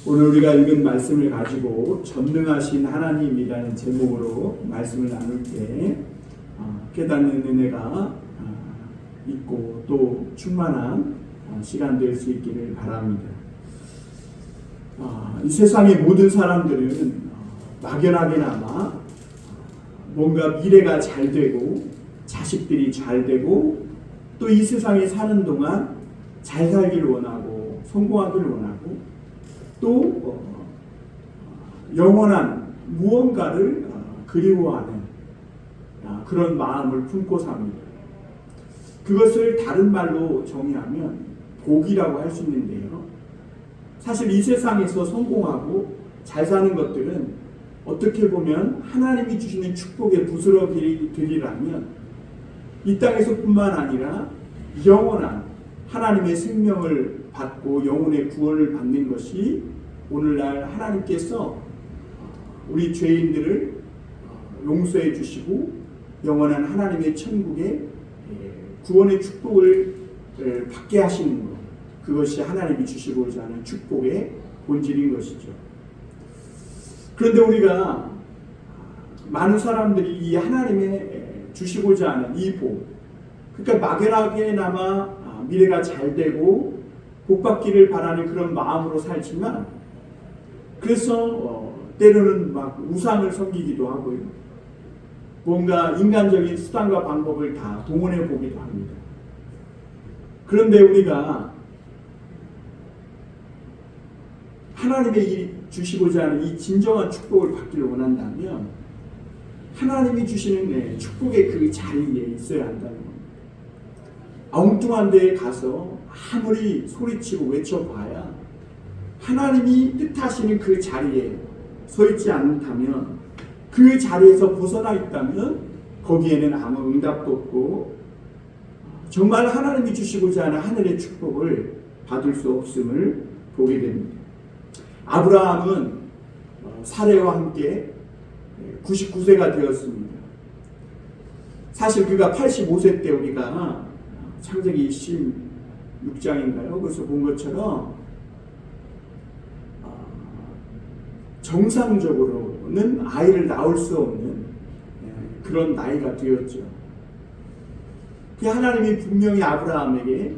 오늘 우리가 읽은 말씀을 가지고 전능하신 하나님이라는 제목으로 말씀을 나눌 때 깨닫는 은혜가 있고 또 충만한 시간 될 수 있기를 바랍니다. 이 세상의 모든 사람들은 막연하게나마 뭔가 미래가 잘 되고 자식들이 잘 되고 또 이 세상에 사는 동안 잘 살길 원하고 성공하길 원하고 또 영원한 무언가를 그리워하는 그런 마음을 품고 삽니다. 그것을 다른 말로 정의하면 복이라고 할 수 있는데요. 사실 이 세상에서 성공하고 잘 사는 것들은 어떻게 보면 하나님이 주시는 축복의 부스러기들이라면 이 땅에서뿐만 아니라 영원한 하나님의 생명을 받고 영혼의 구원을 받는 것이 오늘날 하나님께서 우리 죄인들을 용서해 주시고 영원한 하나님의 천국의 구원의 축복을 받게 하시는 것, 그것이 하나님이 주시고자 하는 축복의 본질인 것이죠. 그런데 우리가 많은 사람들이 이 하나님의 주시고자 하는 이 복, 그러니까 막연하게나마 미래가 잘 되고 복 받기를 바라는 그런 마음으로 살지만 그래서 때로는 막 우상을 섬기기도 하고요. 뭔가 인간적인 수단과 방법을 다 동원해 보기도 합니다. 그런데 우리가 하나님의 주시고자 하는 이 진정한 축복을 받기를 원한다면 하나님이 주시는 축복의 그 자리에 있어야 한다는 겁니다. 엉뚱한 데에 가서 아무리 소리치고 외쳐봐야 하나님이 뜻하시는 그 자리에 서 있지 않다면, 그 자리에서 벗어나 있다면 거기에는 아무 응답도 없고 정말 하나님이 주시고자 하는 하늘의 축복을 받을 수 없음을 보게 됩니다. 아브라함은 사레와 함께 99세가 되었습니다. 사실 그가 85세 때 우리가 창세기 16장인가요? 거기서 본 것처럼 정상적으로는 아이를 낳을 수 없는 그런 나이가 되었죠. 그 하나님이 분명히 아브라함에게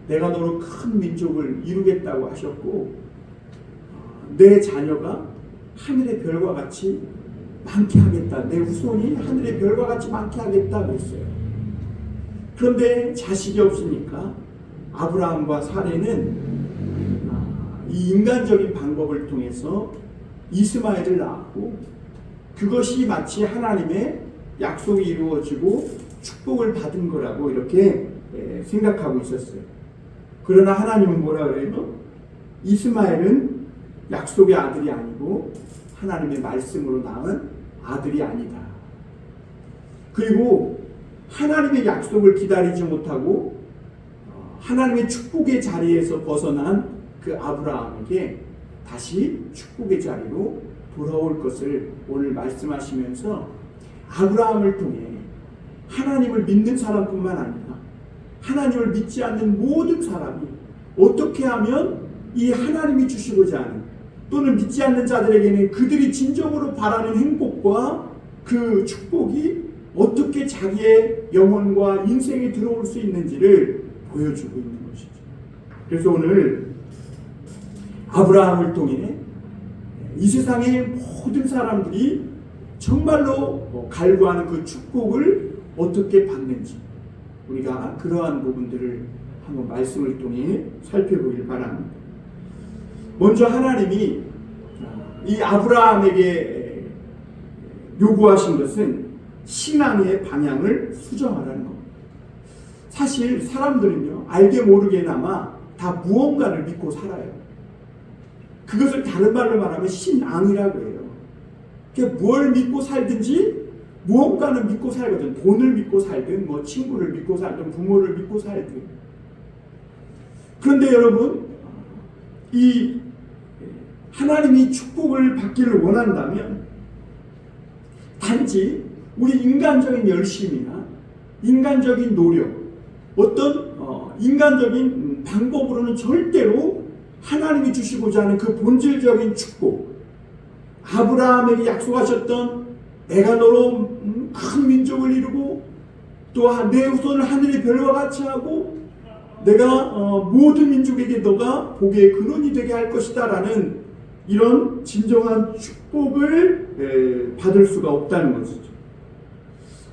내가 너로 큰 민족을 이루겠다고 하셨고 내 자녀가 하늘의 별과 같이 많게 하겠다. 내 후손이 하늘의 별과 같이 많게 하겠다 그랬어요. 그런데 자식이 없으니까 아브라함과 사레는 이 인간적인 방법을 통해서 이스마엘을 낳았고 그것이 마치 하나님의 약속이 이루어지고 축복을 받은 거라고 이렇게 생각하고 있었어요. 그러나 하나님은 뭐라 그래요? 이스마엘은 약속의 아들이 아니고 하나님의 말씀으로 낳은 아들이 아니다. 그리고 하나님의 약속을 기다리지 못하고 하나님의 축복의 자리에서 벗어난 그 아브라함에게 다시 축복의 자리로 돌아올 것을 오늘 말씀하시면서 아브라함을 통해 하나님을 믿는 사람뿐만 아니라 하나님을 믿지 않는 모든 사람이 어떻게 하면 이 하나님이 주시고자 하는 또는 믿지 않는 자들에게는 그들이 진정으로 바라는 행복과 그 축복이 어떻게 자기의 영혼과 인생에 들어올 수 있는지를 보여주고 있는 것이죠. 그래서 오늘 아브라함을 통해 이 세상의 모든 사람들이 정말로 갈구하는 그 축복을 어떻게 받는지 우리가 그러한 부분들을 한번 말씀을 통해 살펴보길 바랍니다. 먼저 하나님이 이 아브라함에게 요구하신 것은 신앙의 방향을 수정하라는 겁니다. 사실 사람들은요, 알게 모르게나마 다 무언가를 믿고 살아요. 그것을 다른 말로 말하면 신앙이라고 해요. 그러니까 뭘 믿고 살든지 무언가는 믿고 살거든. 돈을 믿고 살든 뭐 친구를 믿고 살든 부모를 믿고 살든. 그런데 여러분, 이 하나님이 축복을 받기를 원한다면 단지 우리 인간적인 열심이나 인간적인 노력, 어떤 인간적인 방법으로는 절대로 하나님이 주시고자 하는 그 본질적인 축복, 아브라함에게 약속하셨던 내가 너로 큰 민족을 이루고 또 내 후손을 하늘의 별과 같이 하고 내가 모든 민족에게 너가 복의 근원이 되게 할 것이다 라는 이런 진정한 축복을 받을 수가 없다는 것이죠.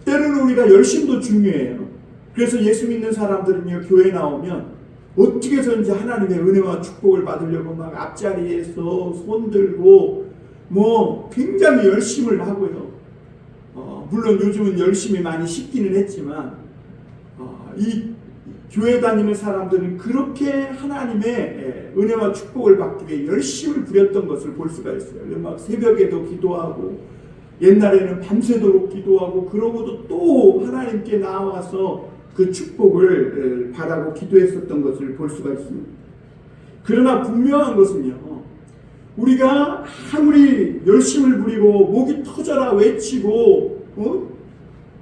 때로는 우리가 열심도 중요해요. 그래서 예수 믿는 사람들은요, 교회 나오면 어떻게 해서든지 하나님의 은혜와 축복을 받으려고 막 앞자리에서 손들고 뭐 굉장히 열심을 하고요. 물론 요즘은 열심히 많이 식기는 했지만 이 교회 다니는 사람들은 그렇게 하나님의 은혜와 축복을 받기 위해 열심을 부렸던 것을 볼 수가 있어요. 막 새벽에도 기도하고 옛날에는 밤새도록 기도하고 그러고도 또 하나님께 나와서 그 축복을 바라고 기도했었던 것을 볼 수가 있습니다. 그러나 분명한 것은요, 우리가 아무리 열심을 부리고 목이 터져라 외치고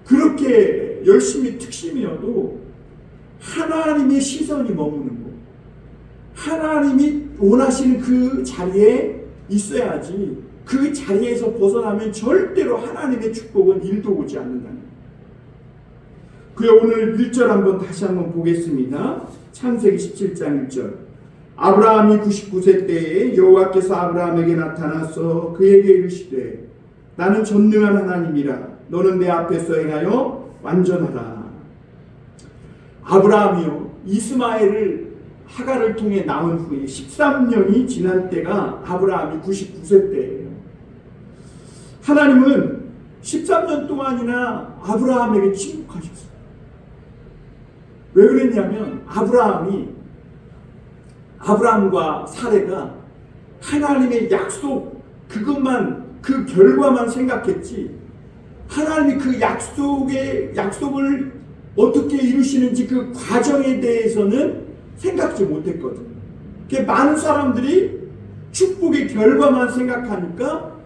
그렇게 열심히 특심이어도 하나님의 시선이 머무는 곳, 하나님이 원하시는 그 자리에 있어야지 그 자리에서 벗어나면 절대로 하나님의 축복은 1도 오지 않는다는 거예요. 그래서 오늘 1절 한번 다시 한번 보겠습니다. 창세기 17장 1절. 아브라함이 99세 때에 여호와께서 아브라함에게 나타나서 그에게 이르시되 나는 전능한 하나님이라 너는 내 앞에서 행하여 완전하라. 아브라함이요, 이스마엘을 하갈을 통해 낳은 후에 13년이 지난 때가 아브라함이 99세 때예요. 하나님은 13년 동안이나 아브라함에게 침묵하셨어요. 왜 그랬냐면 아브라함과 사레가 하나님의 약속 그것만, 그 결과만 생각했지 하나님이 그 약속을 어떻게 이루시는지 그 과정에 대해서는 생각지 못했거든요. 많은 사람들이 축복의 결과만 생각하니까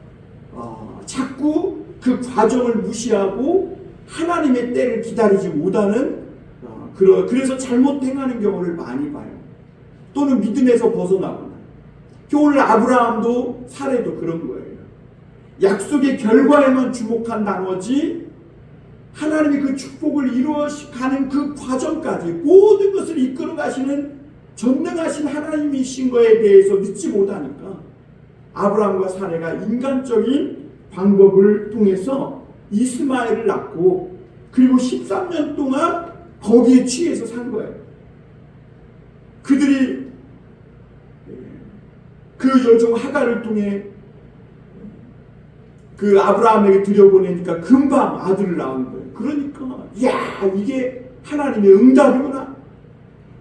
자꾸 그 과정을 무시하고 하나님의 때를 기다리지 못하는 그래서 잘못 행하는 경우를 많이 봐요. 또는 믿음에서 벗어나거나. 오늘 아브라함도 사례도 그런 거예요. 약속의 결과에만 주목한 나머지 하나님이 그 축복을 이루어가는 그 과정까지 모든 것을 이끌어 가시는 전능하신 하나님이신 거에 대해서 믿지 못하니까 아브라함과 사례가 인간적인 방법을 통해서 이스마엘을 낳고 그리고 13년 동안 거기에 취해서 산 거예요. 그들이 그 여종 하갈을 통해 그 아브라함에게 들여보내니까 금방 아들을 낳은 거예요. 그러니까 야, 이게 하나님의 응답이구나.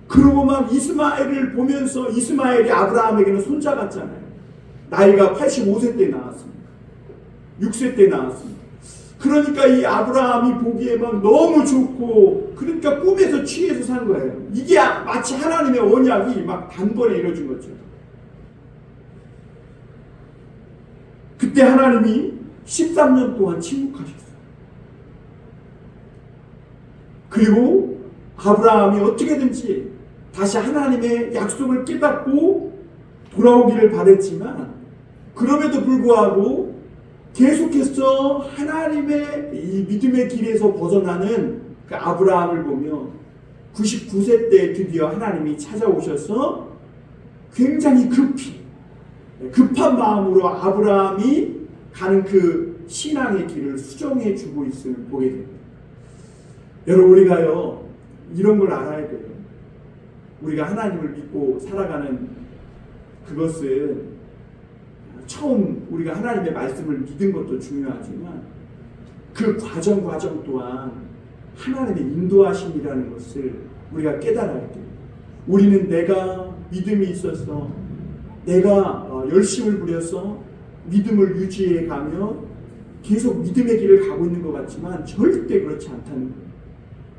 그러고 막 이스마엘을 보면서 이스마엘이 아브라함에게는 손자 같잖아요. 나이가 85세 때 나왔습니다. 6세 때 나왔습니다. 그러니까 이 아브라함이 보기에 막 너무 좋고 그러니까 꿈에서 취해서 산 거예요. 이게 마치 하나님의 언약이 막 단번에 이루어진 거죠. 그때 하나님이 13년 동안 침묵하셨어요. 그리고 아브라함이 어떻게든지 다시 하나님의 약속을 깨닫고 돌아오기를 바랬지만 그럼에도 불구하고 계속해서 하나님의 이 믿음의 길에서 벗어나는 그 아브라함을 보며 99세 때 드디어 하나님이 찾아오셔서 굉장히 급한 마음으로 아브라함이 가는 그 신앙의 길을 수정해 주고 있음을 보게 됩니다. 여러분, 우리가요 이런 걸 알아야 돼요. 우리가 하나님을 믿고 살아가는 그것은 처음 우리가 하나님의 말씀을 믿은 것도 중요하지만 그 과정 또한 하나님의 인도하심이라는 것을 우리가 깨달아야 돼요. 우리는 내가 믿음이 있어서 내가 열심을 부려서 믿음을 유지해 가며 계속 믿음의 길을 가고 있는 것 같지만 절대 그렇지 않다는 거예요.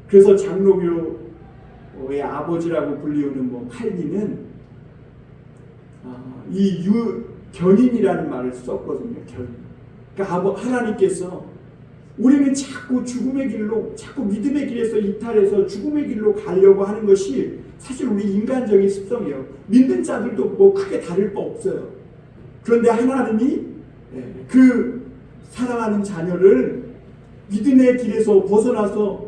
그래서 장로교의 아버지라고 불리우는 칼빈은 이 견인이라는 말을 썼거든요. 견인. 그러니까 하나님께서 우리는 자꾸 죽음의 길로, 자꾸 믿음의 길에서 이탈해서 죽음의 길로 가려고 하는 것이 사실 우리 인간적인 습성이에요. 믿는 자들도 뭐 크게 다를 바 없어요. 그런데 하나님이 그 사랑하는 자녀를 믿음의 길에서 벗어나서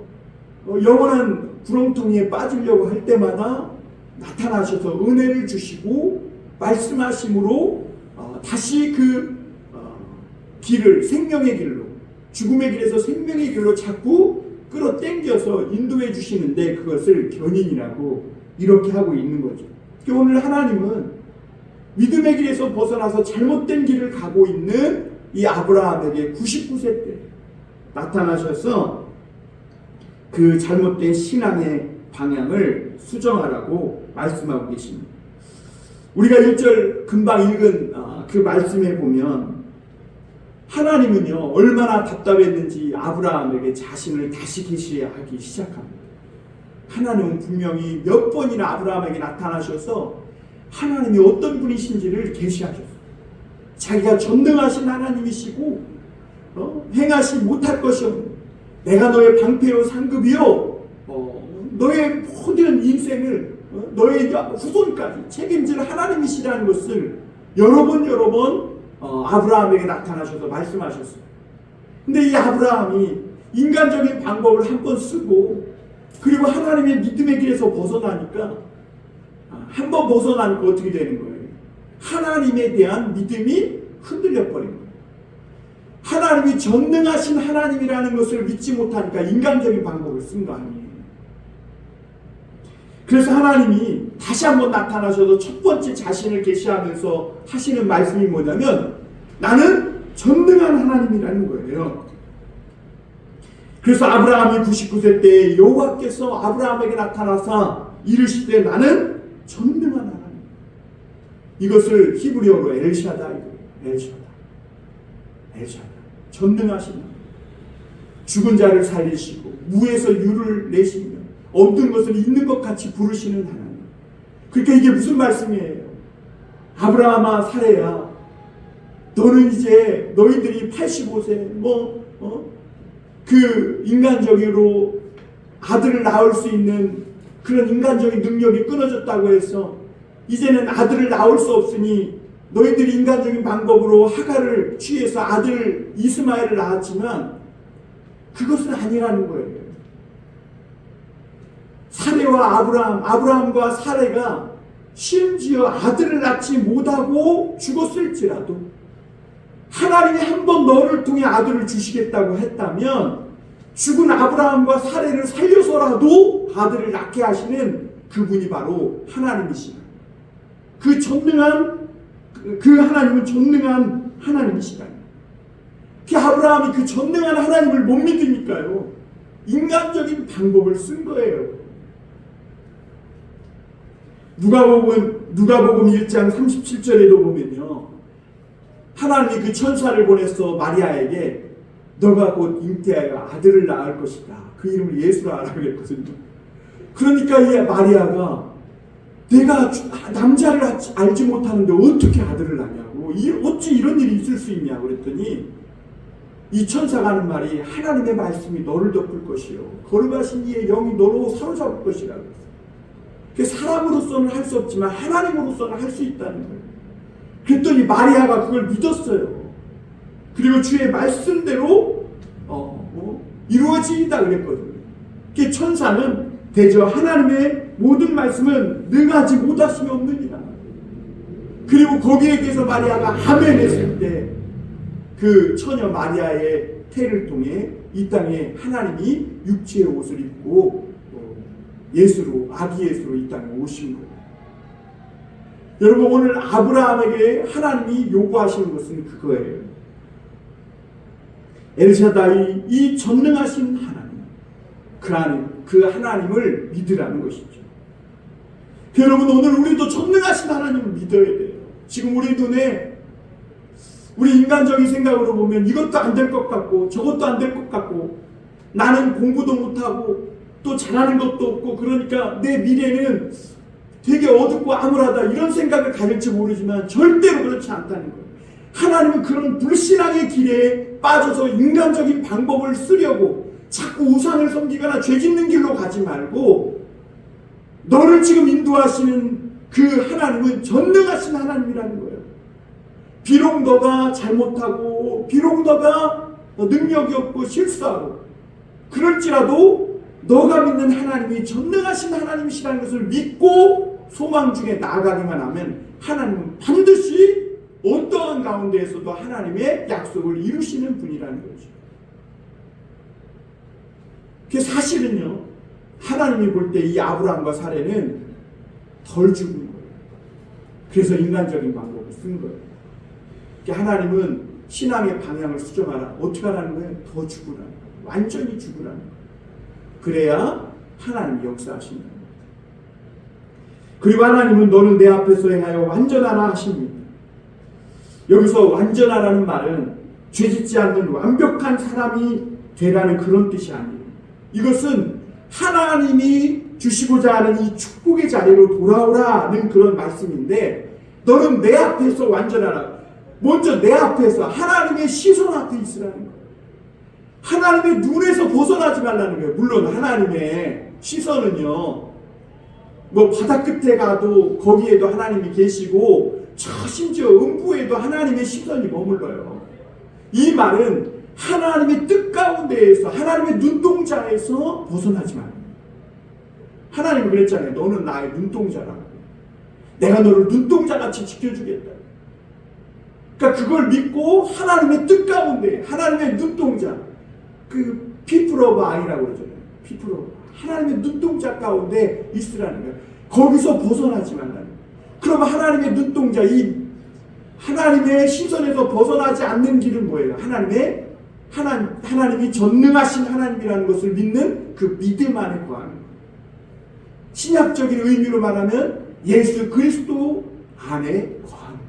영원한 구렁텅이에 빠지려고 할 때마다 나타나셔서 은혜를 주시고 말씀하심으로 다시 그 길을 생명의 길로, 죽음의 길에서 생명의 길로 자꾸 끌어당겨서 인도해 주시는데 그것을 견인이라고 이렇게 하고 있는 거죠. 오늘 하나님은 믿음의 길에서 벗어나서 잘못된 길을 가고 있는 이 아브라함에게 99세 때 나타나셔서 그 잘못된 신앙의 방향을 수정하라고 말씀하고 계십니다. 우리가 1절 금방 읽은 그 말씀에 보면 하나님은요 얼마나 답답했는지 아브라함에게 자신을 다시 계시하기 시작합니다. 하나님은 분명히 몇 번이나 아브라함에게 나타나셔서 하나님이 어떤 분이신지를 계시하셨어요. 자기가 전능하신 하나님이시고 행하시 못할 것이 없는 내가 너의 방패요 상급이요 너의 모든 인생을 너의 후손까지 책임질 하나님이시라는 것을 여러 번 아브라함에게 나타나셔서 말씀하셨어요. 근데 이 아브라함이 인간적인 방법을 한 번 쓰고 그리고 하나님의 믿음의 길에서 벗어나니까 한 번 벗어나니까 어떻게 되는 거예요? 하나님에 대한 믿음이 흔들려 버린 거예요. 하나님이 전능하신 하나님이라는 것을 믿지 못하니까 인간적인 방법을 쓴 거 아니에요. 그래서 하나님이 다시 한번 나타나셔서 첫 번째 자신을 계시하면서 하시는 말씀이 뭐냐면 나는 전능한 하나님이라는 거예요. 그래서 아브라함이 99세 때 여호와께서 아브라함에게 나타나사 이르시되 나는 전능한 하나님. 이것을 히브리어로 엘샤다이예요. 엘샤다. 전능하신 하나님. 죽은 자를 살리시고 무에서 유를 내시며 없는 것을 있는 것 같이 부르시는 하나님. 그러니까 이게 무슨 말씀이에요? 아브라함아 사레야 너는 이제 너희들이 85세 그 인간적으로 아들을 낳을 수 있는 그런 인간적인 능력이 끊어졌다고 해서 이제는 아들을 낳을 수 없으니 너희들이 인간적인 방법으로 하갈을 취해서 아들 이스마엘을 낳았지만 그것은 아니라는 거예요. 사레와 아브라함과 사레가 심지어 아들을 낳지 못하고 죽었을지라도 하나님이 한 번 너를 통해 아들을 주시겠다고 했다면 죽은 아브라함과 사레를 살려서라도 아들을 낳게 하시는 그분이 바로 하나님이시다. 그 전능한 그 하나님은 전능한 하나님이시다. 그 아브라함이 그 전능한 하나님을 못 믿으니까요 인간적인 방법을 쓴 거예요. 누가복음 1장 37절에도 보면요 하나님이 그 천사를 보내서 마리아에게 너가 곧 잉태하여 아들을 낳을 것이다. 그 이름을 예수라 하라 그랬거든요. 그러니까 이 마리아가 내가 남자를 알지 못하는데 어떻게 아들을 낳냐고 어찌 이런 일이 있을 수 있냐 그랬더니 이 천사가 하는 말이 하나님의 말씀이 너를 덮을 것이요 거룩하신 이의 영이 너로 사로잡을 것이라고 했어요. 사람으로서는 할 수 없지만 하나님으로서는 할 수 있다는 거예요. 그랬더니 마리아가 그걸 믿었어요. 그리고 주의 말씀대로 이루어지다 그랬거든요. 그 천사는 대저 하나님의 모든 말씀은 능하지 못하심이 없느니라. 그리고 거기에 대해서 마리아가 아멘 했을 때 그 처녀 마리아의 태를 통해 이 땅에 하나님이 육체의 옷을 입고 예수로 아기 예수로 이 땅에 오신 거예요. 여러분 오늘 아브라함에게 하나님이 요구하시는 것은 그거예요. 엘샤다이 이 전능하신 하나님 그 하나님을 믿으라는 것이죠. 여러분 오늘 우리도 전능하신 하나님을 믿어야 돼요. 지금 우리 눈에 우리 인간적인 생각으로 보면 이것도 안 될 것 같고 저것도 안 될 것 같고 나는 공부도 못하고 또 잘하는 것도 없고 그러니까 내 미래는 되게 어둡고 암울하다 이런 생각을 가질지 모르지만 절대로 그렇지 않다는 거예요. 하나님은 그런 불신앙의 길에 빠져서 인간적인 방법을 쓰려고 자꾸 우상을 섬기거나 죄 짓는 길로 가지 말고 너를 지금 인도하시는 그 하나님은 전능하신 하나님이라는 거예요. 비록 너가 잘못하고 비록 너가 능력이 없고 실수하고 그럴지라도 너가 믿는 하나님이 전능하신 하나님이시라는 것을 믿고 소망 중에 나아가기만 하면 하나님은 반드시 어떠한 가운데에서도 하나님의 약속을 이루시는 분이라는 거죠. 그 사실은요, 하나님이 볼 때 이 아브라함과 사례는 덜 죽은 거예요. 그래서 인간적인 방법을 쓴 거예요. 하나님은 신앙의 방향을 수정하라. 어떻게 하라는 거예요? 더 죽으라는 거예요. 완전히 죽으라는 거예요. 그래야 하나님이 역사하신다. 그리고 하나님은 너는 내 앞에서 행하여 완전하라 하십니다. 여기서 완전하라는 말은 죄짓지 않는 완벽한 사람이 되라는 그런 뜻이 아니에요. 이것은 하나님이 주시고자 하는 이 축복의 자리로 돌아오라는 그런 말씀인데, 너는 내 앞에서 완전하라. 먼저 내 앞에서 하나님의 시선 앞에 있으라는 거예요. 하나님의 눈에서 벗어나지 말라는 거예요. 물론 하나님의 시선은요, 뭐 바다 끝에 가도 거기에도 하나님이 계시고 심지어 음부에도 하나님의 시선이 머물러요. 이 말은 하나님의 뜻 가운데에서 하나님의 눈동자에서 벗어나지 말아요. 하나님은 그랬잖아요. 너는 나의 눈동자라고. 내가 너를 눈동자같이 지켜주겠다. 그러니까 그걸 믿고 하나님의 뜻 가운데 하나님의 눈동자, 그 people of eye라고 그러잖아요. people of 하나님의 눈동자 가운데 있으라는 거예요. 거기서 벗어나지 말라는 거예요. 그러면 하나님의 눈동자, 이 하나님의 시선에서 벗어나지 않는 길은 뭐예요? 하나님이 전능하신 하나님이라는 것을 믿는 그 믿음 안에 거하는 거예요. 신약적인 의미로 말하면 예수 그리스도 안에 거하는 거예요.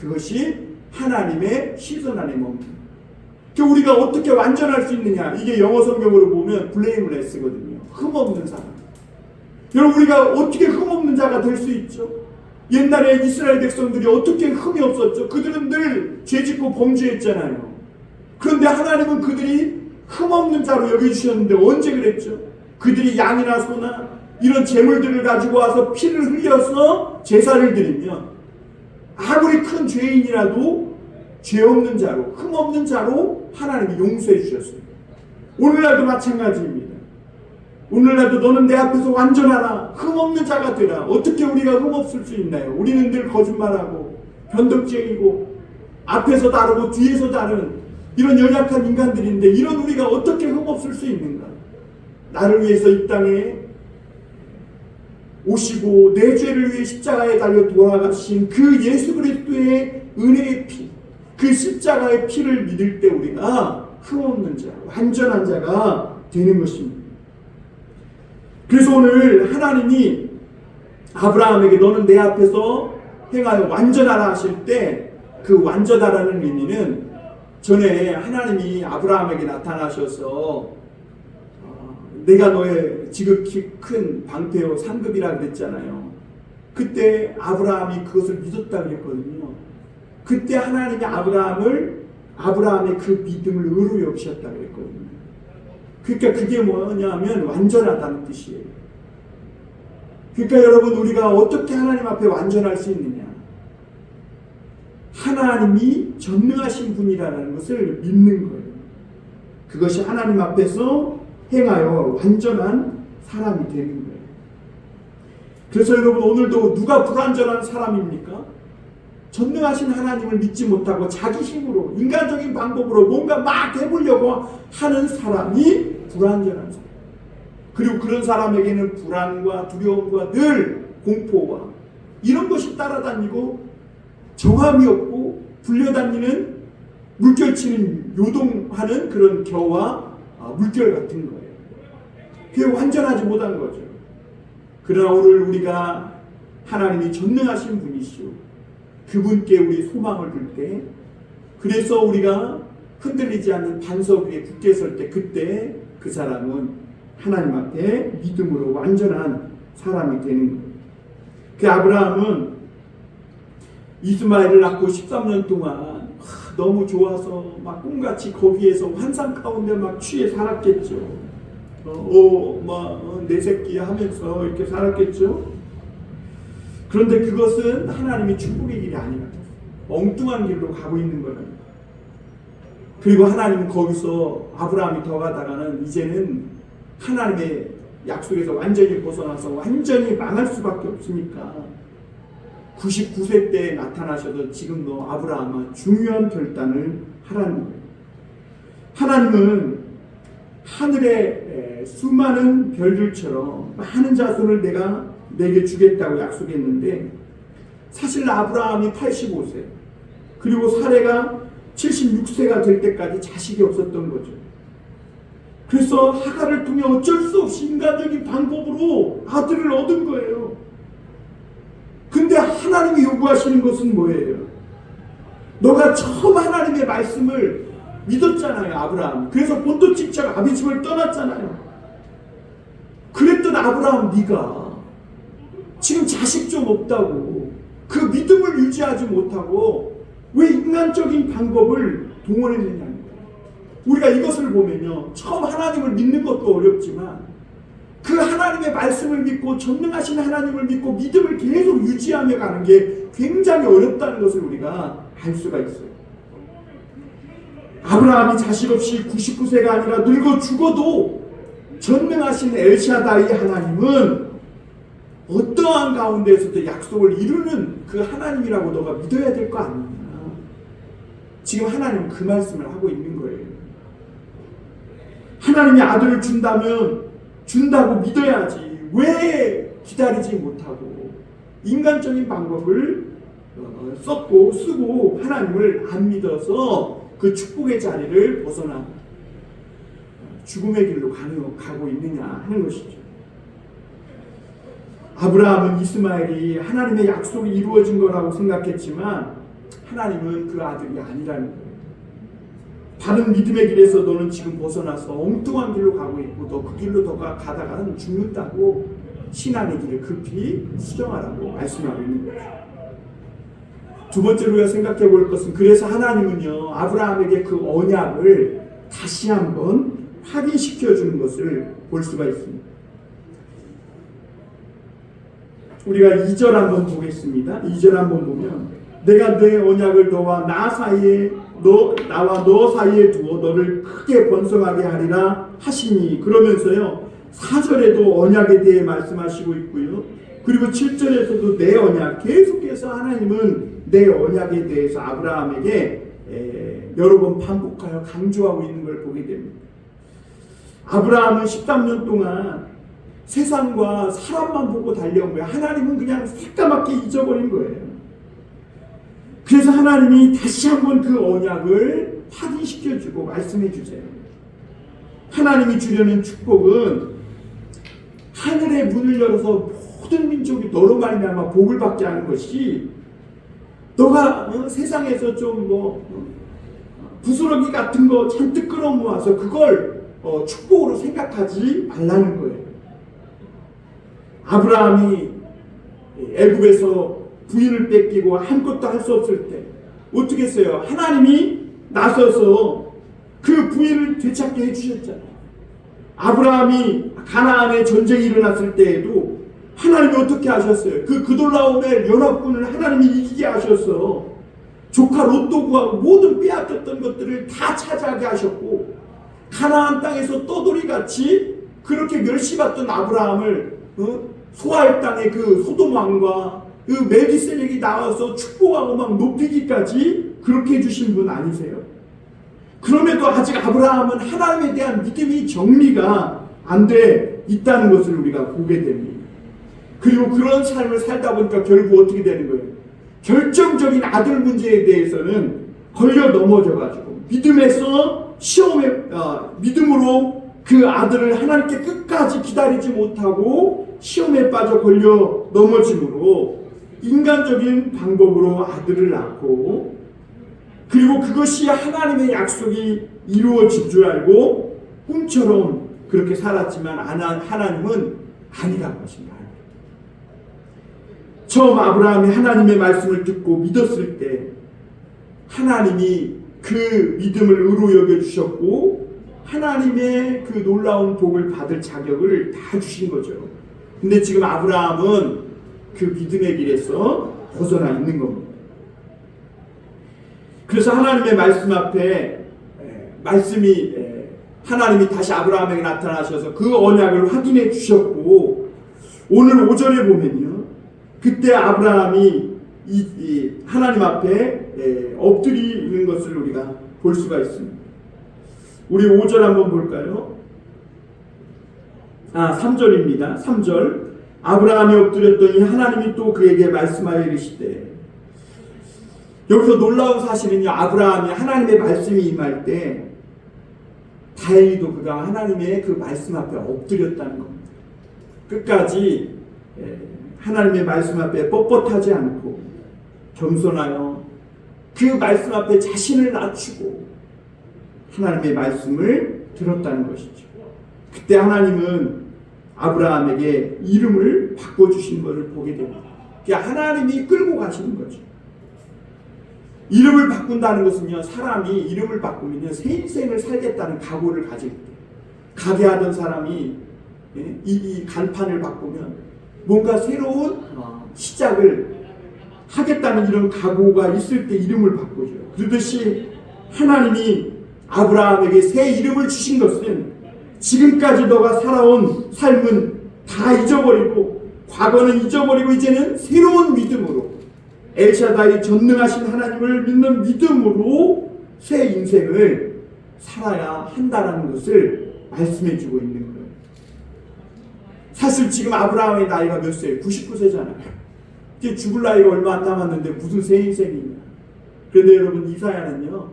그것이 하나님의 시선 안에 머무는. 우리가 어떻게 완전할 수 있느냐? 이게 영어 성경으로 보면 blameless거든요. 흠없는 사람. 여러분, 우리가 어떻게 흠없는 자가 될 수 있죠? 옛날에 이스라엘 백성들이 어떻게 흠이 없었죠? 그들은 늘 죄짓고 범죄했잖아요. 그런데 하나님은 그들이 흠없는 자로 여겨주셨는데 언제 그랬죠? 그들이 양이나 소나 이런 재물들을 가지고 와서 피를 흘려서 제사를 드리면 아무리 큰 죄인이라도 죄 없는 자로, 흠 없는 자로 하나님이 용서해 주셨어요. 오늘날도 마찬가지입니다. 오늘날도 너는 내 앞에서 완전하라, 흠 없는 자가 되라. 어떻게 우리가 흠 없을 수 있나요? 우리는 늘 거짓말하고 변덕쟁이고 앞에서 다르고 뒤에서 다른 이런 연약한 인간들인데, 이런 우리가 어떻게 흠 없을 수 있는가? 나를 위해서 이 땅에 오시고 내 죄를 위해 십자가에 달려 돌아가신 그 예수 그리스도의 은혜의 피, 그 십자가의 피를 믿을 때 우리가 흠없는 자, 완전한 자가 되는 것입니다. 그래서 오늘 하나님이 아브라함에게 너는 내 앞에서 행하여 완전하라 하실 때, 그 완전하라는 의미는 전에 하나님이 아브라함에게 나타나셔서 내가 너의 지극히 큰 방패요 상급이라 그랬잖아요. 그때 아브라함이 그것을 믿었다 그랬거든요. 그때 하나님이 아브라함의 그 믿음을 의로 여기셨다 그랬거든요. 그러니까 그게 뭐냐면 완전하다는 뜻이에요. 그러니까 여러분, 우리가 어떻게 하나님 앞에 완전할 수 있느냐? 하나님이 전능하신 분이라는 것을 믿는 거예요. 그것이 하나님 앞에서 행하여 완전한 사람이 되는 거예요. 그래서 여러분, 오늘도 누가 불완전한 사람입니까? 전능하신 하나님을 믿지 못하고 자기 힘으로 인간적인 방법으로 뭔가 막 해보려고 하는 사람이 불완전한 사람. 그리고 그런 사람에게는 불안과 두려움과 늘 공포와 이런 것이 따라다니고 정함이 없고 불려다니는 물결치는 요동하는 그런 겨와 물결 같은 거예요. 그게 완전하지 못한 거죠. 그러나 오늘 우리가 하나님이 전능하신 분이시오, 그분께 우리 소망을 둘 때, 그래서 우리가 흔들리지 않는 반석 위에 굳게 설 때, 그때 그 사람은 하나님 앞에 믿음으로 완전한 사람이 되는 거예요. 그 아브라함은 이스마엘을 낳고 13년 동안 너무 좋아서 막 꿈같이 거기에서 환상 가운데 막 취해 살았겠죠. 내 새끼 하면서 이렇게 살았겠죠. 그런데 그것은 하나님의 축복의 길이 아니라 엉뚱한 길로 가고 있는 거예요. 그리고 하나님은 거기서 아브라함이 더 가다가는 이제는 하나님의 약속에서 완전히 벗어나서 완전히 망할 수밖에 없으니까 99세 때 나타나셔도 지금도 아브라함은 중요한 결단을 하라는 거예요. 하나님은 하늘의 수많은 별들처럼 많은 자손을 내게 주겠다고 약속했는데 사실 아브라함이 85세 그리고 사레가 76세가 될 때까지 자식이 없었던 거죠. 그래서 하갈을 통해 어쩔 수 없이 인간적인 방법으로 아들을 얻은 거예요. 근데 하나님이 요구하시는 것은 뭐예요? 너가 처음 하나님의 말씀을 믿었잖아요, 아브라함. 그래서 본토 직접 아비 집을 떠났잖아요. 그랬던 아브라함, 네가 지금 자식 좀 없다고 그 믿음을 유지하지 못하고 왜 인간적인 방법을 동원했느냐는 거예요. 우리가 이것을 보면요, 처음 하나님을 믿는 것도 어렵지만 그 하나님의 말씀을 믿고 전능하신 하나님을 믿고 믿음을 계속 유지하며 가는 게 굉장히 어렵다는 것을 우리가 알 수가 있어요. 아브라함이 자식 없이 99세가 아니라 늙어 죽어도 전능하신 엘샤다이 하나님은 어떠한 가운데에서도 약속을 이루는 그 하나님이라고 너가 믿어야 될 거 아니냐. 지금 하나님은 그 말씀을 하고 있는 거예요. 하나님이 아들을 준다고 믿어야지 왜 기다리지 못하고 인간적인 방법을 쓰고 하나님을 안 믿어서 그 축복의 자리를 벗어나 죽음의 길로 가고 있느냐 하는 것이죠. 아브라함은 이스마엘이 하나님의 약속이 이루어진 거라고 생각했지만 하나님은 그 아들이 아니라는 거예요. 바른 믿음의 길에서 너는 지금 벗어나서 엉뚱한 길로 가고 있고 너 그 길로 너가 가다가는 죽는다고 신앙의 길을 급히 수정하라고 말씀하고 있는 거예요. 두 번째로 우리가 생각해 볼 것은 그래서 하나님은요 아브라함에게 그 언약을 다시 한번 확인시켜 주는 것을 볼 수가 있습니다. 우리가 2절 한번 보겠습니다. 2절 한번 보면 내가 내 언약을 나와 너 사이에 두어 너를 크게 번성하게 하리라 하시니 그러면서요 4절에도 언약에 대해 말씀하시고 있고요. 그리고 7절에서도 내 언약 계속해서 하나님은 내 언약에 대해서 아브라함에게 여러 번 반복하여 강조하고 있는 걸 보게 됩니다. 아브라함은 13년 동안 세상과 사람만 보고 달려온 거예요. 하나님은 그냥 새까맣게 잊어버린 거예요. 그래서 하나님이 다시 한번 그 언약을 확인시켜주고 말씀해 주세요. 하나님이 주려는 축복은 하늘의 문을 열어서 모든 민족이 너로 말미암아 복을 받게 하는 것이 너가 세상에서 좀 부스러기 같은 거 잔뜩 끌어모아서 그걸 축복으로 생각하지 말라는 거예요. 아브라함이 애굽에서 부인을 뺏기고 아무것도 할 수 없을 때 어떻게 했어요? 하나님이 나서서 그 부인을 되찾게 해주셨잖아요. 아브라함이 가나안에 전쟁이 일어났을 때에도 하나님이 어떻게 하셨어요? 그 그돌라오멜 연합군을 하나님이 이기게 하셔서 조카 롯도 구하고 모든 빼앗겼던 것들을 다 차지하게 하셨고 가나안 땅에서 떠돌이같이 그렇게 멸시받던 아브라함을 소아의 땅에 그 소돔 왕과 그 멜기세덱이 나와서 축복하고 막 높이기까지 그렇게 해주신 분 아니세요? 그럼에도 아직 아브라함은 하나님에 대한 믿음이 정리가 안 돼 있다는 것을 우리가 보게 됩니다. 그리고 그런 삶을 살다 보니까 결국 어떻게 되는 거예요? 결정적인 아들 문제에 대해서는 걸려 넘어져가지고 믿음에서 믿음으로 그 아들을 하나님께 끝까지 기다리지 못하고 시험에 빠져 걸려 넘어짐으로 인간적인 방법으로 아들을 낳고 그리고 그것이 하나님의 약속이 이루어질 줄 알고 꿈처럼 그렇게 살았지만 하나님은 아니라고 하십니다. 처음 아브라함이 하나님의 말씀을 듣고 믿었을 때 하나님이 그 믿음을 의로 여겨주셨고 하나님의 그 놀라운 복을 받을 자격을 다 주신 거죠. 근데 지금 아브라함은 그 믿음의 길에서 벗어나 있는 겁니다. 그래서 하나님의 말씀 앞에 하나님이 다시 아브라함에게 나타나셔서 그 언약을 확인해 주셨고, 오늘 5절에 보면요, 그때 아브라함이 하나님 앞에 엎드리는 것을 우리가 볼 수가 있습니다. 우리 5절 한번 볼까요? 3절입니다. 3절. 아브라함이 엎드렸더니 하나님이 또 그에게 말씀하여 이르시되, 여기서 놀라운 사실은요, 아브라함이 하나님의 말씀이 임할 때 다행히도 그가 하나님의 그 말씀 앞에 엎드렸다는 겁니다. 끝까지 하나님의 말씀 앞에 뻣뻣하지 않고 겸손하여 그 말씀 앞에 자신을 낮추고 하나님의 말씀을 들었다는 것이죠. 그때 하나님은 아브라함에게 이름을 바꿔주신 것을 보게 됩니다. 그러니까 하나님이 끌고 가시는 거죠. 이름을 바꾼다는 것은요, 사람이 이름을 바꾸면요, 새 인생을 살겠다는 각오를 가질 때, 가게 하던 사람이 이 간판을 바꾸면 뭔가 새로운 시작을 하겠다는 이런 각오가 있을 때 이름을 바꾸죠. 그러듯이 하나님이 아브라함에게 새 이름을 주신 것은 지금까지 너가 살아온 삶은 다 잊어버리고, 과거는 잊어버리고 이제는 새로운 믿음으로, 엘샤다이 전능하신 하나님을 믿는 믿음으로 새 인생을 살아야 한다는 것을 말씀해 주고 있는 거예요. 사실 지금 아브라함의 나이가 몇 세예요? 99세잖아요. 이제 죽을 나이가 얼마 안 남았는데 무슨 새 인생이냐. 그런데 여러분, 이사야는요,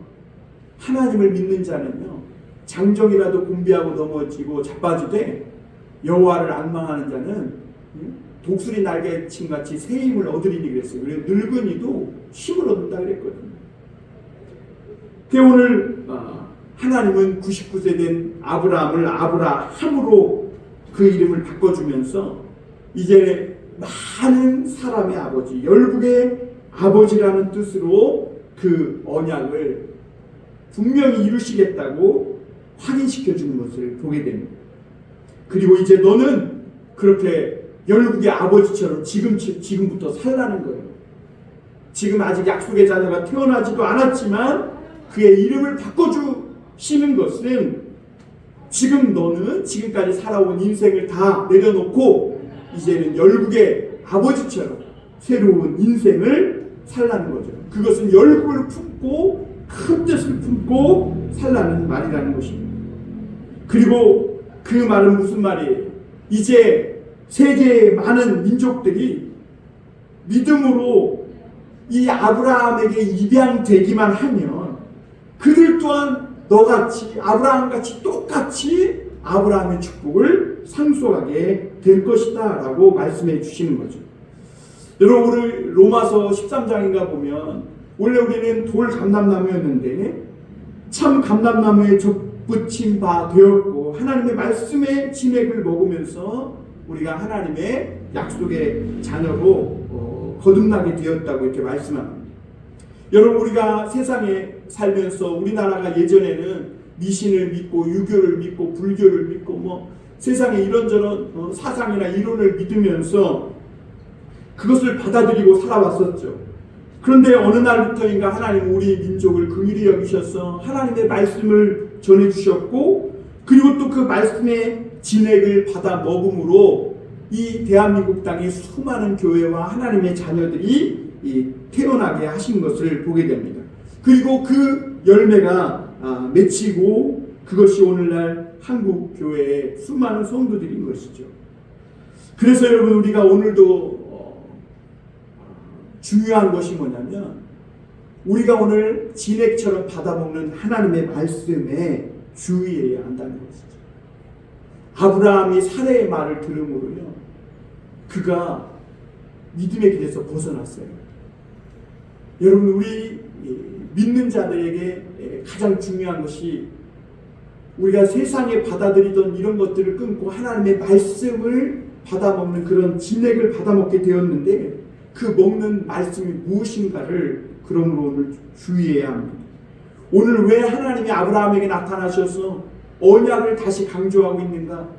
하나님을 믿는 자는요, 장정이라도 곤비하고 넘어지고 자빠지되 여호와를 앙망하는 자는 독수리 날개침같이 새 힘을 얻으리니 그랬어요. 그래서 늙은이도 힘을 얻는다 그랬거든요. 오늘 하나님은 99세 된 아브라함을 아브라함으로 그 이름을 바꿔주면서 이제 많은 사람의 아버지, 열국의 아버지라는 뜻으로 그 언약을 분명히 이루시겠다고 확인시켜주는 것을 보게 됩니다. 그리고 이제 너는 그렇게 열국의 아버지처럼 지금부터 살라는 거예요. 지금 아직 약속의 자녀가 태어나지도 않았지만 그의 이름을 바꿔주시는 것은 지금 너는 지금까지 살아온 인생을 다 내려놓고 이제는 열국의 아버지처럼 새로운 인생을 살라는 거죠. 그것은 열국을 품고 큰 뜻을 품고 살라는 말이라는 것입니다. 그리고 그 말은 무슨 말이에요? 이제 세계의 많은 민족들이 믿음으로 이 아브라함에게 입양되기만 하면 그들 또한 너같이 아브라함같이 똑같이 아브라함의 축복을 상속하게 될 것이다 라고 말씀해 주시는 거죠. 여러분, 우리 로마서 13장인가 보면 원래 우리는 돌 감람나무였는데 참 감람나무에 접붙임 바 되었고 하나님의 말씀의 진액을 먹으면서 우리가 하나님의 약속의 자녀로 거듭나게 되었다고 이렇게 말씀합니다. 여러분, 우리가 세상에 살면서 우리나라가 예전에는 미신을 믿고 유교를 믿고 불교를 믿고 세상에 이런저런 사상이나 이론을 믿으면서 그것을 받아들이고 살아왔었죠. 그런데 어느 날부터인가 하나님은 우리 민족을 긍휼히 여기셔서 하나님의 말씀을 전해주셨고, 그리고 또 그 말씀의 진액을 받아 먹음으로 이 대한민국 땅에 수많은 교회와 하나님의 자녀들이 태어나게 하신 것을 보게 됩니다. 그리고 그 열매가 맺히고 그것이 오늘날 한국 교회의 수많은 성도들인 것이죠. 그래서 여러분, 우리가 오늘도 중요한 것이 뭐냐면 우리가 오늘 진액처럼 받아먹는 하나님의 말씀에 주의해야 한다는 것이죠. 아브라함이 사례의 말을 들음으로요, 그가 믿음의 길에서 벗어났어요. 여러분, 우리 믿는 자들에게 가장 중요한 것이 우리가 세상에 받아들이던 이런 것들을 끊고 하나님의 말씀을 받아먹는 그런 진액을 받아먹게 되었는데 그 먹는 말씀이 무엇인가를 그러므로 오늘 주의해야 합니다. 오늘 왜 하나님이 아브라함에게 나타나셔서 언약을 다시 강조하고 있는가?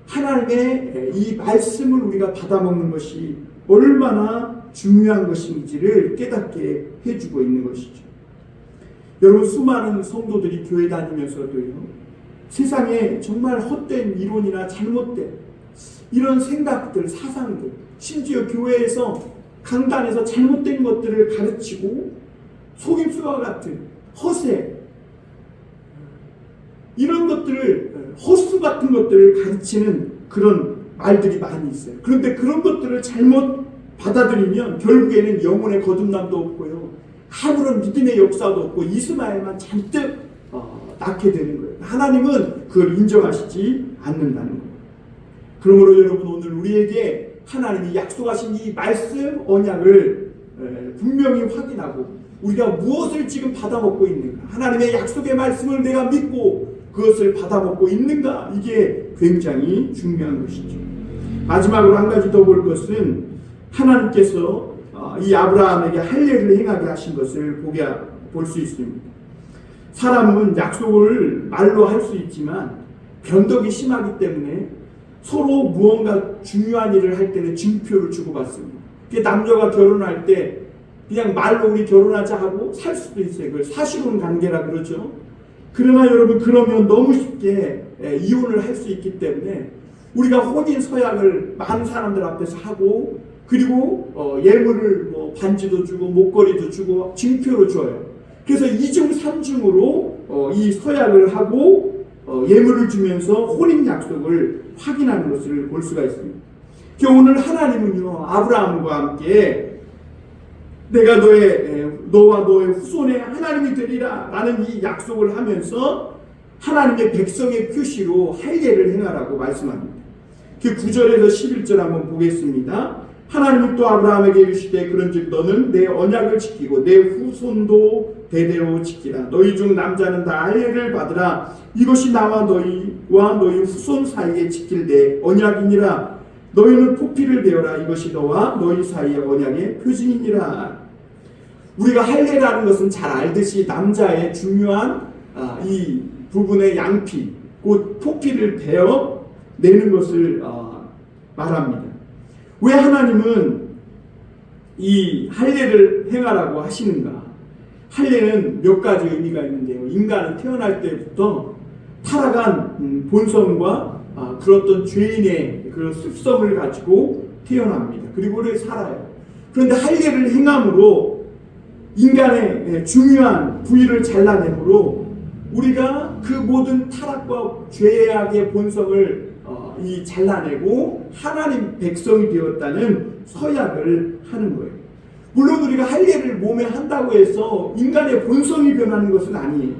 하나님의 이 말씀을 우리가 받아먹는 것이 얼마나 중요한 것인지를 깨닫게 해주고 있는 것이죠. 여러분, 수많은 성도들이 교회 다니면서도요, 세상에 정말 헛된 이론이나 잘못된 이런 생각들, 사상들, 심지어 교회에서 강단에서 잘못된 것들을 가르치고 속임수와 같은 허세, 이런 것들을, 허수 같은 것들을 가르치는 그런 말들이 많이 있어요. 그런데 그런 것들을 잘못 받아들이면 결국에는 영혼의 거듭남도 없고요, 아무런 믿음의 역사도 없고 이스마엘만 잔뜩 낳게 되는 거예요. 하나님은 그걸 인정하시지 않는다는 거예요. 그러므로 여러분, 오늘 우리에게 하나님이 약속하신 이 말씀 언약을 분명히 확인하고 우리가 무엇을 지금 받아먹고 있는가, 하나님의 약속의 말씀을 내가 믿고 그것을 받아먹고 있는가, 이게 굉장히 중요한 것이죠. 마지막으로 한 가지 더 볼 것은 하나님께서 이 아브라함에게 할례를 행하게 하신 것을 볼 수 있습니다. 사람은 약속을 말로 할 수 있지만 변덕이 심하기 때문에 서로 무언가 중요한 일을 할 때는 증표를 주고받습니다. 남녀가 결혼할 때 그냥 말로 우리 결혼하자 하고 살 수도 있어요. 그걸 사실혼 관계라 그러죠. 그러나 여러분, 그러면 너무 쉽게 이혼을 할 수 있기 때문에 우리가 혼인 서약을 많은 사람들 앞에서 하고, 그리고 예물을 반지도 주고 목걸이도 주고 증표로 줘요. 그래서 2중 3중으로 이 서약을 하고 예물을 주면서 혼인 약속을 확인하는 것을 볼 수가 있습니다. 오늘 하나님은요, 아브라함과 함께 내가 너와 너의 후손의 하나님이 되리라 라는 이 약속을 하면서 하나님의 백성의 표시로 할례를 행하라고 말씀합니다. 그 9절에서 11절 한번 보겠습니다. 하나님이 또 아브라함에게 이르시되 그런즉 너는 내 언약을 지키고 내 후손도 대대로 지키라. 너희 중 남자는 다 할례를 받으라. 이것이 나와 너희와 너희 후손 사이에 지킬 내 언약이니라. 너희는 포피를 베어라. 이것이 너와 너희 사이의 언약의 표징이니라. 우리가 할례라는 것은 잘 알듯이 남자의 중요한 이 부분의 양피, 곧 포피를 베어 내는 것을 말합니다. 왜 하나님은 이 할례를 행하라고 하시는가? 할례는 몇 가지 의미가 있는데요. 인간은 태어날 때부터 타락한 본성과 그런 죄인의 그런 습성을 가지고 태어납니다. 그리고 우리 살아요. 그런데 할례를 행함으로 인간의 중요한 부위를 잘라내므로 우리가 그 모든 타락과 죄악의 본성을 잘라내고 하나님 백성이 되었다는 서약을 하는 거예요. 물론 우리가 할례를 몸에 한다고 해서 인간의 본성이 변하는 것은 아니에요.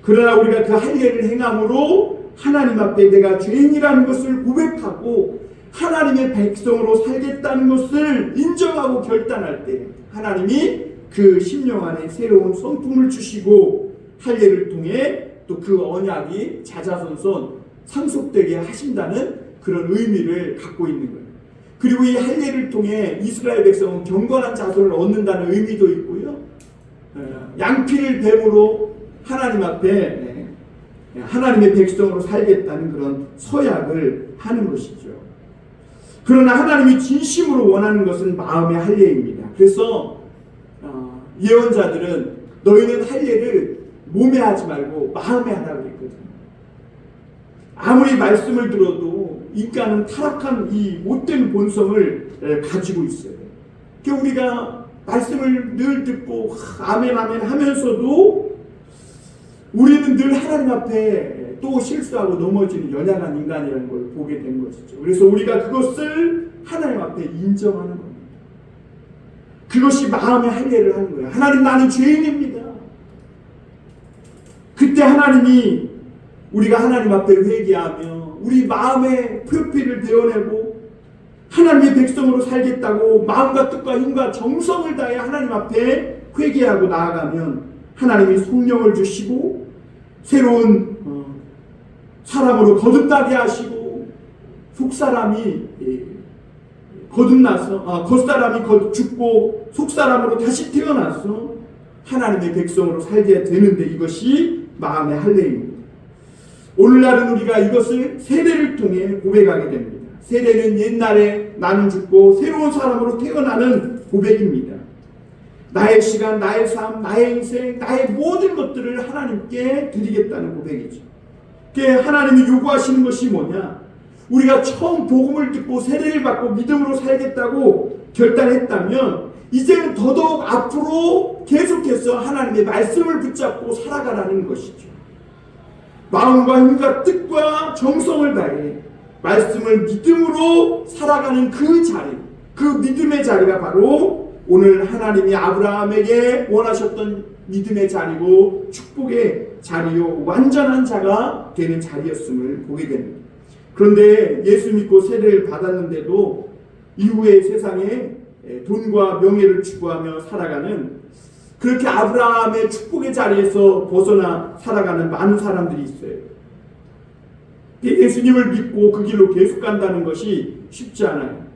그러나 우리가 그 할례를 행함으로 하나님 앞에 내가 죄인이라는 것을 고백하고 하나님의 백성으로 살겠다는 것을 인정하고 결단할 때 하나님이 그 심령 안에 새로운 성품을 주시고 할례를 통해 또 그 언약이 자자손손 상속되게 하신다는 그런 의미를 갖고 있는 거예요. 그리고 이 할례를 통해 이스라엘 백성은 경건한 자손을 얻는다는 의미도 있고요. 양피를 뱀으로 하나님 앞에 하나님의 백성으로 살겠다는 그런 서약을 하는 것이죠. 그러나 하나님이 진심으로 원하는 것은 마음의 할례입니다. 그래서 예언자들은 너희는 할례를 몸에 하지 말고 마음에 하라고 그랬거든요. 아무리 말씀을 들어도 인간은 타락한 이 못된 본성을 가지고 있어요. 우리가 말씀을 늘 듣고 아멘 아멘 하면서도 우리는 늘 하나님 앞에 또 실수하고 넘어지는 연약한 인간이라는 걸 보게 된 것이죠. 그래서 우리가 그것을 하나님 앞에 인정하는 겁니다. 그것이 마음의 할례를 하는 거예요. 하나님, 나는 죄인입니다. 그때 하나님이 우리가 하나님 앞에 회개하며 우리 마음의 표피를 베어내고 하나님의 백성으로 살겠다고 마음과 뜻과 힘과 정성을 다해 하나님 앞에 회개하고 나아가면 하나님이 성령을 주시고 새로운 사람으로 거듭나게 하시고 속사람이 거듭나서 겉사람이 죽고 속사람으로 다시 태어나서 하나님의 백성으로 살게 되는데 이것이 마음의 할례입니다. 오늘날은 우리가 이것을 세례를 통해 고백하게 됩니다. 세례는 옛날에 나는 죽고 새로운 사람으로 태어나는 고백입니다. 나의 시간, 나의 삶, 나의 인생, 나의 모든 것들을 하나님께 드리겠다는 고백이죠. 하나님이 요구하시는 것이 뭐냐? 우리가 처음 복음을 듣고 세례를 받고 믿음으로 살겠다고 결단했다면 이제는 더더욱 앞으로 계속해서 하나님의 말씀을 붙잡고 살아가라는 것이죠. 마음과 힘과 뜻과 정성을 다해 말씀을 믿음으로 살아가는 그 자리, 그 믿음의 자리가 바로 오늘 하나님이 아브라함에게 원하셨던 믿음의 자리고 축복의 자리요 완전한 자가 되는 자리였음을 보게 됩니다. 그런데 예수 믿고 세례를 받았는데도 이후의 세상에 돈과 명예를 추구하며 살아가는 그렇게 아브라함의 축복의 자리에서 벗어나 살아가는 많은 사람들이 있어요. 예수님을 믿고 그 길로 계속 간다는 것이 쉽지 않아요.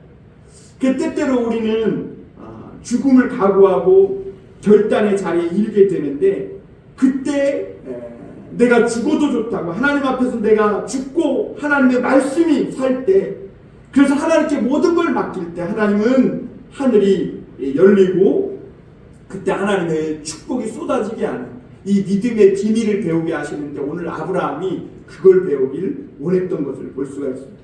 때때로 우리는 죽음을 각오하고 결단의 자리에 이르게 되는데 그때 내가 죽어도 좋다고 하나님 앞에서 내가 죽고 하나님의 말씀이 살 때 그래서 하나님께 모든 걸 맡길 때 하나님은 하늘이 열리고 그때 하나님의 축복이 쏟아지게 하는 이 믿음의 비밀을 배우게 하시는데 오늘 아브라함이 그걸 배우길 원했던 것을 볼 수가 있습니다.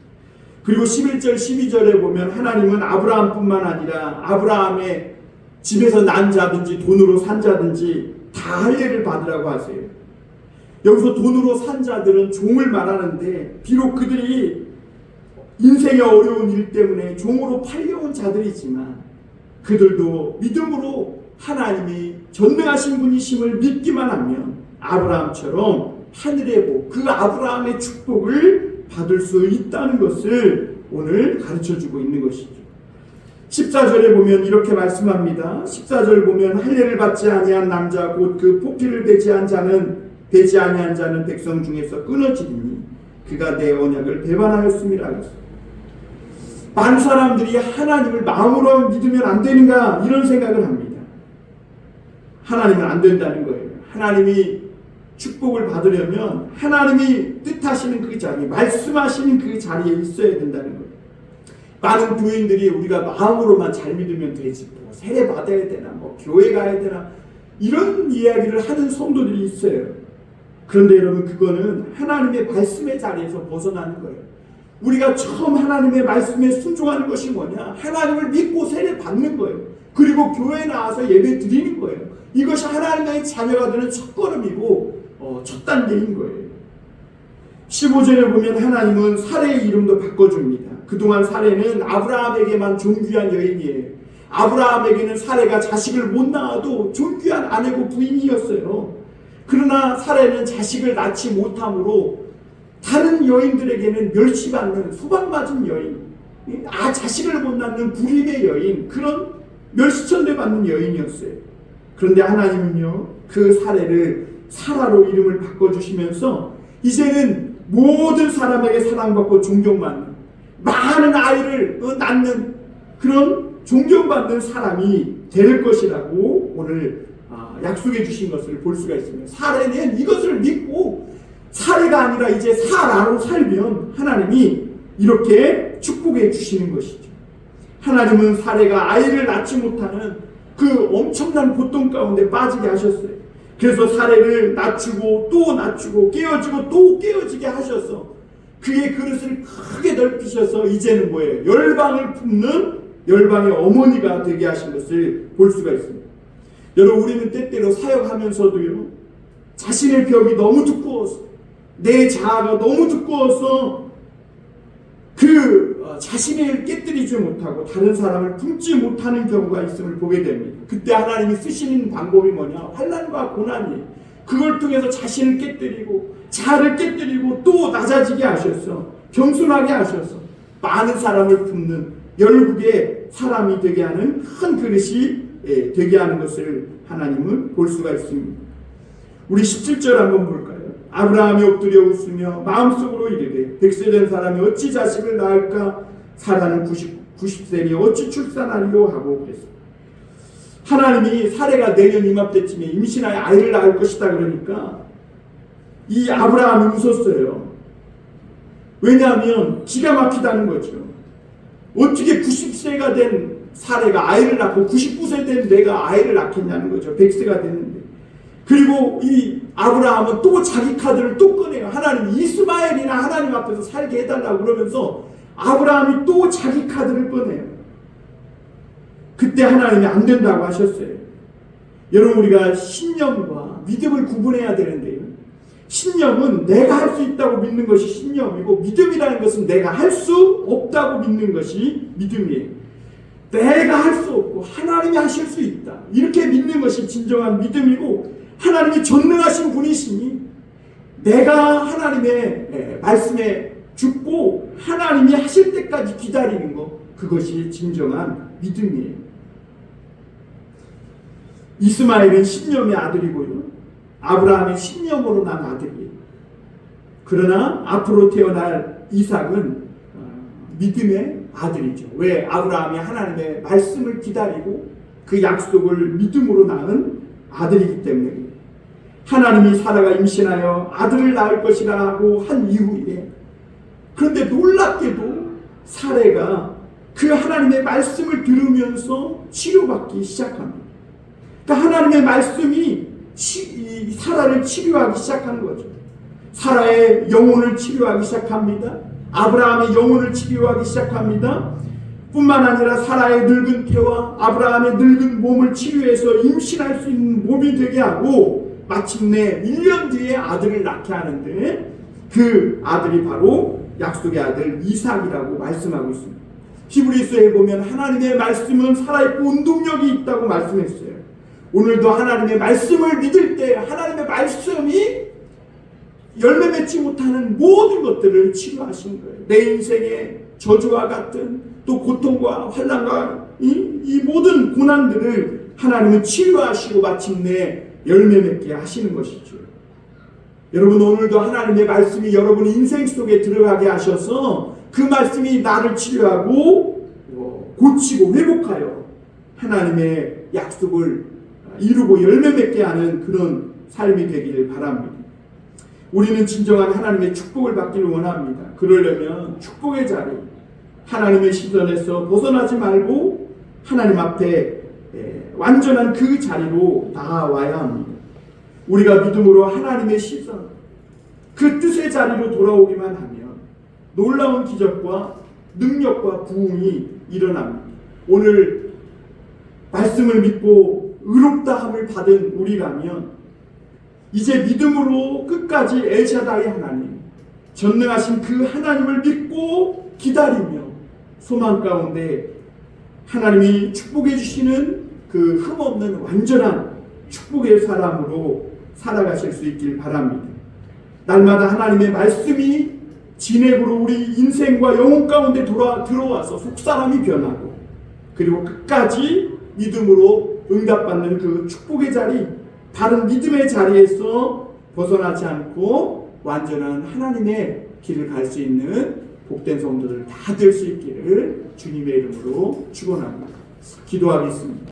그리고 11절 12절에 보면 하나님은 아브라함뿐만 아니라 아브라함의 집에서 난 자든지 돈으로 산 자든지 다 할례를 받으라고 하세요. 여기서 돈으로 산 자들은 종을 말하는데 비록 그들이 인생의 어려운 일 때문에 종으로 팔려온 자들이지만 그들도 믿음으로 하나님이 전능하신 분이심을 믿기만 하면 아브라함처럼 하늘의 복, 그 아브라함의 축복을 받을 수 있다는 것을 오늘 가르쳐주고 있는 것이죠. 14절에 보면 이렇게 말씀합니다. 14절 보면 할례를 받지 아니한 남자 곧 그 포기를 배지 아니한 자는 백성 중에서 끊어지리니 그가 내 언약을 배반하였음이라 하였습니다. 많은 사람들이 하나님을 마음으로 믿으면 안 되는가 이런 생각을 합니다. 하나님은 안 된다는 거예요. 하나님이 축복을 받으려면 하나님이 뜻하시는 그 자리, 말씀하시는 그 자리에 있어야 된다는 거예요. 많은 교인들이 우리가 마음으로만 잘 믿으면 되지 뭐 세례 받아야 되나 뭐 교회 가야 되나 이런 이야기를 하는 성도들이 있어요. 그런데 여러분 그거는 하나님의 말씀의 자리에서 벗어나는 거예요. 우리가 처음 하나님의 말씀에 순종하는 것이 뭐냐? 하나님을 믿고 세례 받는 거예요. 그리고 교회에 나와서 예배 드리는 거예요. 이것이 하나님의 자녀가 되는 첫걸음이고 첫 단계인 거예요. 15절에 보면 하나님은 사레의 이름도 바꿔줍니다. 그동안 사레는 아브라함에게만 존귀한 여인이에요. 아브라함에게는 사레가 자식을 못 낳아도 존귀한 아내고 부인이었어요. 그러나 사레는 자식을 낳지 못함으로 다른 여인들에게는 멸시받는 수박맞은 여인, 자식을 못 낳는 불임의 여인, 그런 멸시천대 받는 여인이었어요. 그런데 하나님은요 그 사레를 사라로 이름을 바꿔주시면서 이제는 모든 사람에게 사랑받고 존경받는 많은 아이를 낳는 그런 존경받는 사람이 될 것이라고 오늘 약속해 주신 것을 볼 수가 있습니다. 사례는 이것을 믿고 사례가 아니라 이제 사라로 살면 하나님이 이렇게 축복해 주시는 것이죠. 하나님은 사례가 아이를 낳지 못하는 그 엄청난 고통 가운데 빠지게 하셨어요. 그래서 사례를 낮추고 또 낮추고 깨어지고 또 깨어지게 하셔서 그의 그릇을 크게 넓히셔서 이제는 뭐예요? 열방을 품는 열방의 어머니가 되게 하신 것을 볼 수가 있습니다. 여러분 우리는 때때로 사역하면서도요 자신의 벽이 너무 두꺼워서 내 자아가 너무 두꺼워서 자신을 깨뜨리지 못하고 다른 사람을 품지 못하는 경우가 있음을 보게 됩니다. 그때 하나님이 쓰시는 방법이 뭐냐? 환난과 고난이 그걸 통해서 자신을 깨뜨리고 자아를 깨뜨리고 또 낮아지게 하셔서 겸손하게 하셔서 많은 사람을 품는 열국의 사람이 되게 하는 큰 그릇이 되게 하는 것을 하나님은 볼 수가 있습니다. 우리 17절 한번 볼까요? 아브라함이 엎드려 웃으며 마음속으로 이르되 100세 된 사람이 어찌 자식을 낳을까? 사라는 90세니 어찌 출산하리요? 하고 그랬습니다. 하나님이 사례가 내년 이맘때쯤에 임신하여 아이를 낳을 것이다 그러니까 이 아브라함이 웃었어요. 왜냐하면 기가 막히다는 거죠. 어떻게 90세가 된 사례가 아이를 낳고 99세 된 내가 아이를 낳겠냐는 거죠. 100세가 됐는데. 그리고 이 아브라함은 또 자기 카드를 또 꺼내요. 하나님 이스마엘이나 하나님 앞에서 살게 해달라고 그러면서 아브라함이 또 자기 카드를 꺼내요. 그때 하나님이 안 된다고 하셨어요. 여러분, 우리가 신념과 믿음을 구분해야 되는데요. 신념은 내가 할 수 있다고 믿는 것이 신념이고, 믿음이라는 것은 내가 할 수 없다고 믿는 것이 믿음이에요. 내가 할 수 없고 하나님이 하실 수 있다, 이렇게 믿는 것이 진정한 믿음이고, 하나님이 전능하신 분이시니 내가 하나님의 말씀에 죽고 하나님이 하실 때까지 기다리는 것, 그것이 진정한 믿음이에요. 이스마엘은 신념의 아들이고요, 아브라함의 신념으로 난 아들이에요. 그러나 앞으로 태어날 이삭은 믿음의 아들이죠. 왜? 아브라함이 하나님의 말씀을 기다리고 그 약속을 믿음으로 낳은 아들이기 때문에. 하나님이 사라가 임신하여 아들을 낳을 것이라고 한 이후에, 그런데 놀랍게도 사라가 그 하나님의 말씀을 들으면서 치료받기 시작합니다. 그러니까 하나님의 말씀이 사라를 치료하기 시작하는 거죠. 사라의 영혼을 치료하기 시작합니다. 아브라함의 영혼을 치료하기 시작합니다. 뿐만 아니라 사라의 늙은 뼈와 아브라함의 늙은 몸을 치료해서 임신할 수 있는 몸이 되게 하고, 마침내 1년 뒤에 아들을 낳게 하는데, 그 아들이 바로 약속의 아들 이삭이라고 말씀하고 있습니다. 히브리서에 보면 하나님의 말씀은 살아있고 운동력이 있다고 말씀했어요. 오늘도 하나님의 말씀을 믿을 때 하나님의 말씀이 열매 맺지 못하는 모든 것들을 치료하신 거예요. 내 인생의 저주와 같은 또 고통과 환난과 이 모든 고난들을 하나님은 치료하시고 마침내 열매 맺게 하시는 것이죠. 여러분, 오늘도 하나님의 말씀이 여러분 인생 속에 들어가게 하셔서 그 말씀이 나를 치료하고 고치고 회복하여 하나님의 약속을 이루고 열매 맺게 하는 그런 삶이 되기를 바랍니다. 우리는 진정한 하나님의 축복을 받기를 원합니다. 그러려면 축복의 자리, 하나님의 시선에서 벗어나지 말고 하나님 앞에 완전한 그 자리로 나아와야 합니다. 우리가 믿음으로 하나님의 시선, 그 뜻의 자리로 돌아오기만 하면 놀라운 기적과 능력과 부흥이 일어납니다. 오늘 말씀을 믿고 의롭다함을 받은 우리라면 이제 믿음으로 끝까지 엘샤다이 하나님, 전능하신 그 하나님을 믿고 기다리며 소망 가운데 하나님이 축복해 주시는 그 흠없는 완전한 축복의 사람으로 살아가실 수 있길 바랍니다. 날마다 하나님의 말씀이 진액으로 우리 인생과 영혼 가운데 들어와서 속사람이 변하고, 그리고 끝까지 믿음으로 응답받는 그 축복의 자리, 다른 믿음의 자리에서 벗어나지 않고 완전한 하나님의 길을 갈 수 있는 복된 성도들 다 될 수 있기를 주님의 이름으로 축원합니다. 기도하겠습니다.